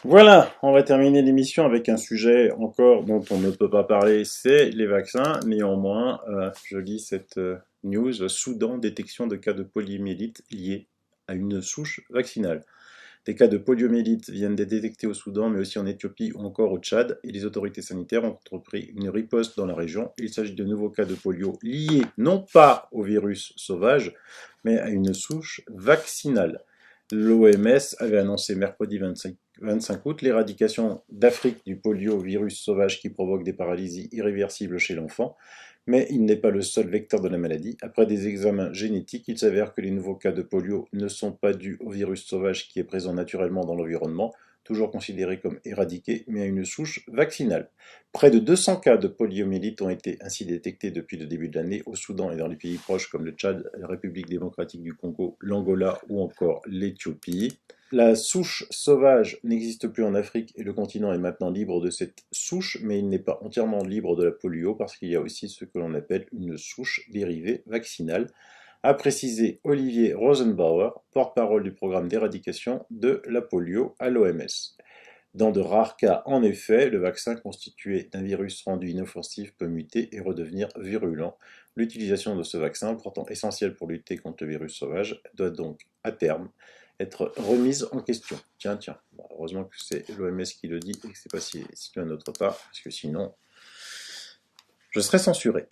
Voilà, on va terminer l'émission avec un sujet encore dont on ne peut pas parler, c'est les vaccins. Néanmoins, je lis cette news, Soudan, détection de cas de poliomyélite liés à une souche vaccinale. Des cas de poliomyélite viennent d'être détectés au Soudan, mais aussi en Éthiopie ou encore au Tchad, et les autorités sanitaires ont entrepris une riposte dans la région. Il s'agit de nouveaux cas de polio liés non pas au virus sauvage, mais à une souche vaccinale. L'OMS avait annoncé mercredi 25 août l'éradication d'Afrique du poliovirus sauvage qui provoque des paralysies irréversibles chez l'enfant, mais il n'est pas le seul vecteur de la maladie. Après des examens génétiques, il s'avère que les nouveaux cas de polio ne sont pas dus au virus sauvage qui est présent naturellement dans l'environnement, toujours considéré comme éradiqué, mais à une souche vaccinale. Près de 200 cas de poliomyélite ont été ainsi détectés depuis le début de l'année au Soudan et dans les pays proches comme le Tchad, la République démocratique du Congo, l'Angola ou encore l'Éthiopie. La souche sauvage n'existe plus en Afrique et le continent est maintenant libre de cette souche, mais il n'est pas entièrement libre de la polio parce qu'il y a aussi ce que l'on appelle une souche dérivée vaccinale, a précisé Olivier Rosenbauer, porte-parole du programme d'éradication de la polio à l'OMS. Dans de rares cas, en effet, le vaccin constitué d'un virus rendu inoffensif peut muter et redevenir virulent. L'utilisation de ce vaccin, pourtant essentiel pour lutter contre le virus sauvage, doit donc, à terme, être remise en question. Tiens, tiens. Bon, heureusement que c'est l'OMS qui le dit et que c'est pas situé à notre part, parce que sinon, je serais censuré.